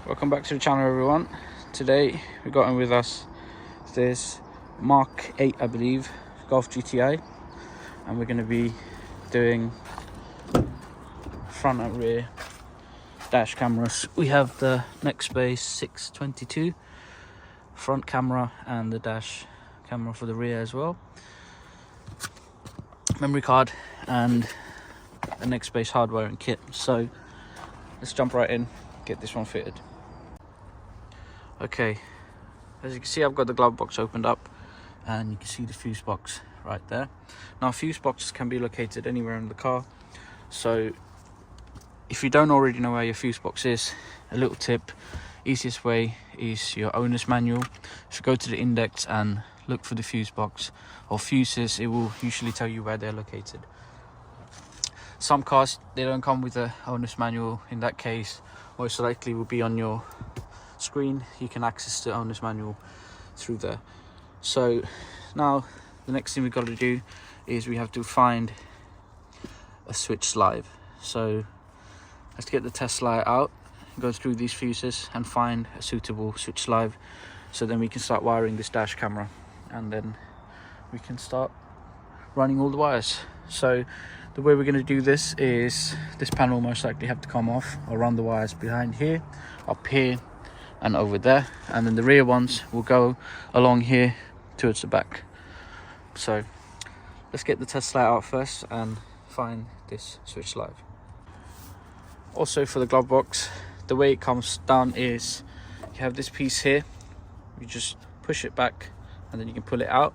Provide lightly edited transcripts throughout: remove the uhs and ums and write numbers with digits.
Welcome back to the channel, everyone. Today we got in with us this Mark 8, I believe, Golf GTI, and we're going to be doing front and rear dash cameras. We have the Nextbase 622 front camera and the dash camera for the rear as well, memory card and a Nextbase hardware and kit. So let's jump right in, get this one fitted. Okay, as you can see, I've got the glove box opened up and you can see the fuse box right there. Now, fuse boxes can be located anywhere in the car, so if you don't already know where your fuse box is, a little tip: easiest way is your owner's manual. If you go to the index and look for the fuse box or fuses, it will usually tell you where they're located. Some cars, they don't come with a owner's manual. In that case, most likely will be on your screen. You can access the owner's manual through there. So now the next thing we've got to do is we have to find a switch slide. So let's get the test light out, go through these fuses and find a suitable switch slide, so then we can start wiring this dash camera and then we can start running all the wires. So the way we're going to do this is this panel will most likely have to come off. I'll run the wires behind here, up here and over there, and then the rear ones will go along here towards the back. So let's get the test light out first and find this switch slide. Also, for the glove box, the way it comes down is you have this piece here, you just push it back and then you can pull it out,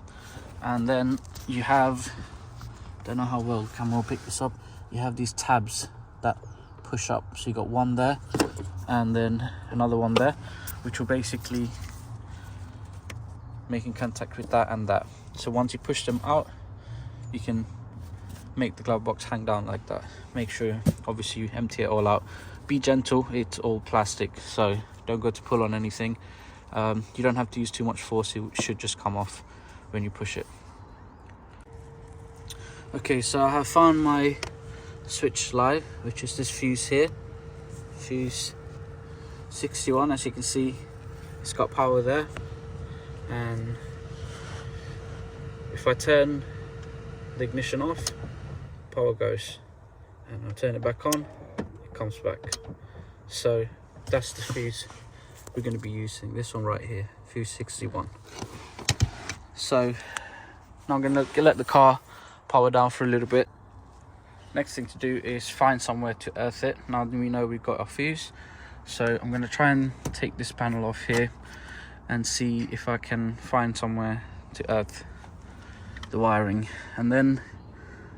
and then you have, don't know how well the camera will pick this up, you have these tabs that push up. So you got one there and then another one there, which will basically making contact with that and that. So once you push them out, you can make the glove box hang down like that. Make sure obviously you empty it all out. Be gentle, it's all plastic, so don't go to pull on anything. You don't have to use too much force, it should just come off when you push it. Okay, so I have found my switch slide, which is this fuse here, fuse 61. As you can see, it's got power there, and if I turn the ignition off, power goes, and I'll turn it back on, it comes back. So that's the fuse we're going to be using, this one right here, fuse 61. So now I'm going to let the car power down for a little bit. Next thing to do is find somewhere to earth it. Now that we know we've got our fuse, so I'm going to try and take this panel off here and see if I can find somewhere to earth the wiring, and then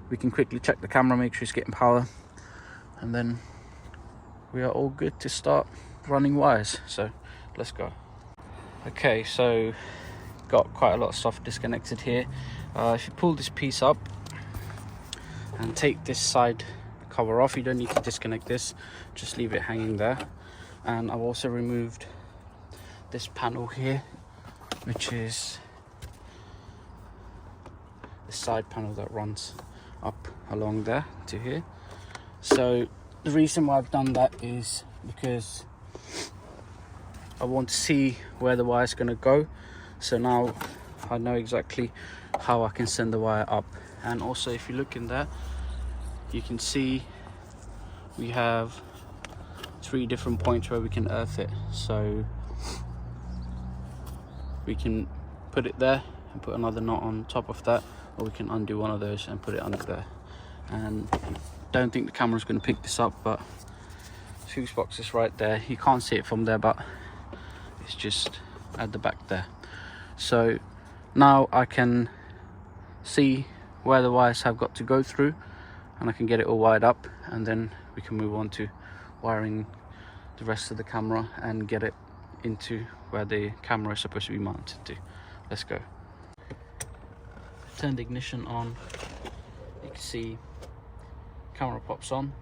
we can quickly check the camera, make sure it's getting power, and then we are all good to start running wires. So let's go. Okay, so got quite a lot of stuff disconnected here. If you pull this piece up and take this side cover off, you don't need to disconnect this, just leave it hanging there. And I've also removed this panel here, which is the side panel that runs up along there to here. So the reason why I've done that is because I want to see where the wire is going to go, so now I know exactly how I can send the wire up. And also, if you look in there, you can see we have 3 different points where we can earth it. So we can put it there and put another knot on top of that, or we can undo one of those and put it under there. And don't think the camera's going to pick this up, but fuse box is right there. You can't see it from there, but it's just at the back there. So now I can see where the wires have got to go through, and I can get it all wired up, and then we can move on to wiring the rest of the camera and get it into where the camera is supposed to be mounted to. Let's go. Turn the ignition on, you can see camera pops on.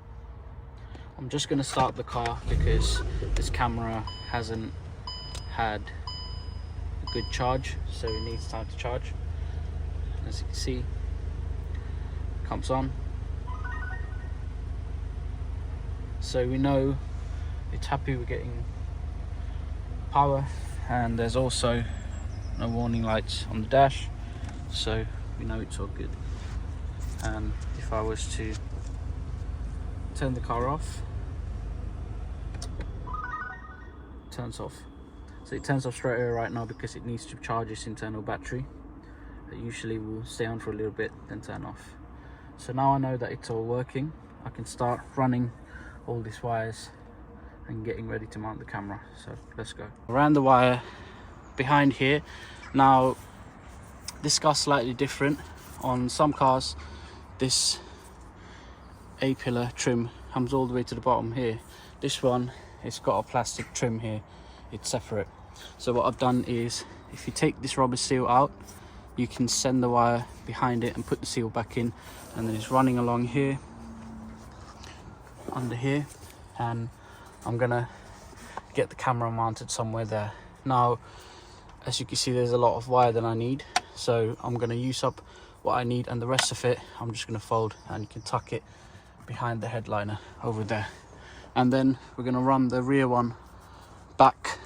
I'm just going to start the car because this camera hasn't had a good charge, so it needs time to charge. As you can see, it comes on, so we know it's happy. We're getting power, and there's also no warning lights on the dash, so we know it's all good. And if I was to turn the car off, it turns off. So it turns off straight away right now because it needs to charge its internal battery. It usually will stay on for a little bit, then turn off. So now I know that it's all working. I can start running all these wires and getting ready to mount the camera. So let's go. Around the wire behind here. Now this car's slightly different. On some cars this A-pillar trim comes all the way to the bottom here. This one, it's got a plastic trim here, it's separate. So what I've done is, if you take this rubber seal out, you can send the wire behind it and put the seal back in, and then it's running along here, under here, and I'm gonna get the camera mounted somewhere there. Now as you can see, there's a lot of wire that I need, so I'm gonna use up what I need, and the rest of it I'm just gonna fold, and you can tuck it behind the headliner over there. And then we're gonna run the rear one back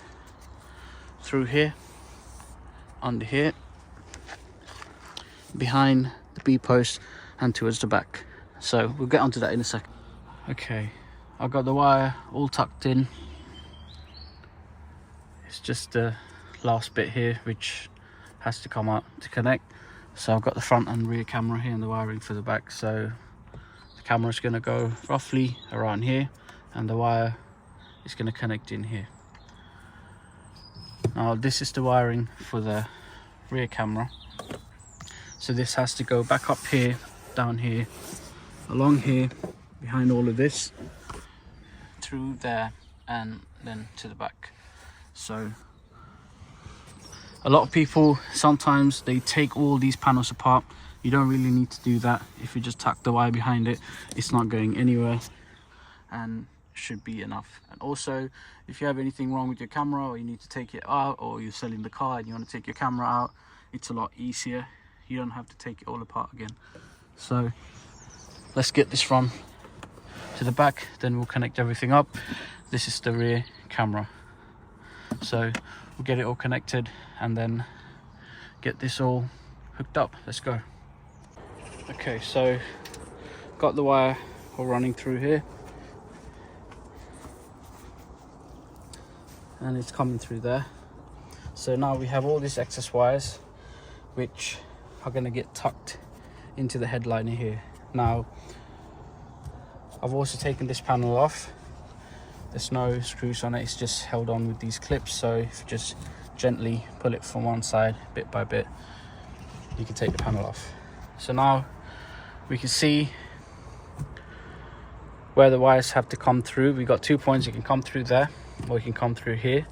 through here, under here, behind the B post and towards the back. So we'll get onto that in a second. Okay, I've got the wire all tucked in. It's just the last bit here which has to come out to connect. So I've got the front and rear camera here and the wiring for the back. So the camera is going to go roughly around here, and the wire is going to connect in here. Now this is the wiring for the rear camera. So this has to go back up here, down here, along here, behind all of this, through there, and then to the back. So a lot of people, sometimes they take all these panels apart. You don't really need to do that. If you just tuck the wire behind it, it's not going anywhere and should be enough. And also, if you have anything wrong with your camera, or you need to take it out, or you're selling the car and you want to take your camera out, it's a lot easier. You don't have to take it all apart again. So let's get this from to the back, then we'll connect everything up. This is the rear camera, so we'll get it all connected and then get this all hooked up. Let's go. Okay, so got the wire all running through here, and it's coming through there. So now we have all these excess wires which are going to get tucked into the headliner here. Now I've also taken this panel off. There's no screws on it, it's just held on with these clips. So if you just gently pull it from one side bit by bit, you can take the panel off. So now we can see where the wires have to come through. We've got 2 points. You can come through there, or you can come through here.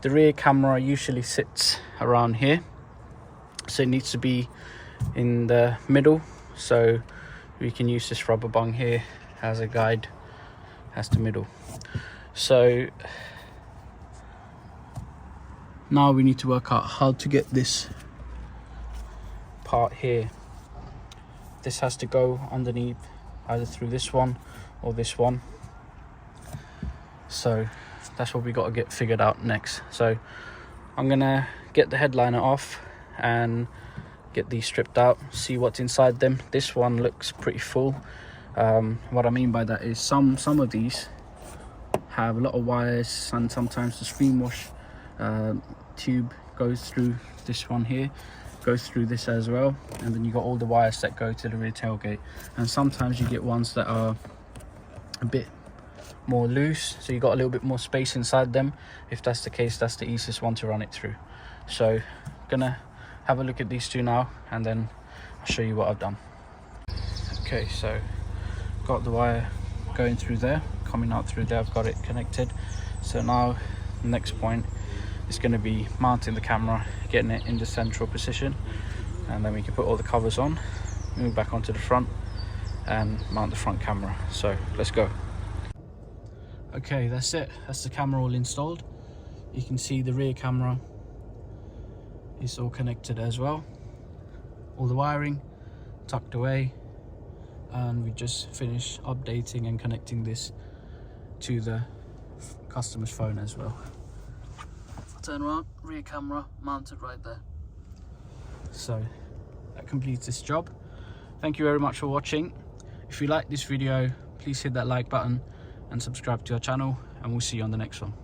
The rear camera usually sits around here, so it needs to be in the middle. So we can use this rubber bung here as a guide as the middle. So now we need to work out how to get this part here. This has to go underneath, either through this one or this one. So that's what we got to get figured out next. So I'm gonna get the headliner off and get these stripped out, see what's inside them. This one looks pretty full. What I mean by that is some of these have a lot of wires, and sometimes the screen wash tube goes through this one here, goes through this as well, and then you got all the wires that go to the rear tailgate. And sometimes you get ones that are a bit more loose, so you got a little bit more space inside them. If that's the case, that's the easiest one to run it through. So gonna have a look at these two now, and then I'll show you what I've done. Okay, so got the wire going through there, coming out through there. I've got it connected. So now the next point is going to be mounting the camera, getting it in the central position, and then we can put all the covers on, move back onto the front and mount the front camera. So let's go. Okay, that's it. That's the camera all installed. You can see the rear camera is all connected as well. All the wiring tucked away, and we just finished updating and connecting this to the customer's phone as well. turn around, rear camera mounted right there. So that completes this job. Thank you very much for watching. If you like this video, please hit that like button and subscribe to our channel, and we'll see you on the next one.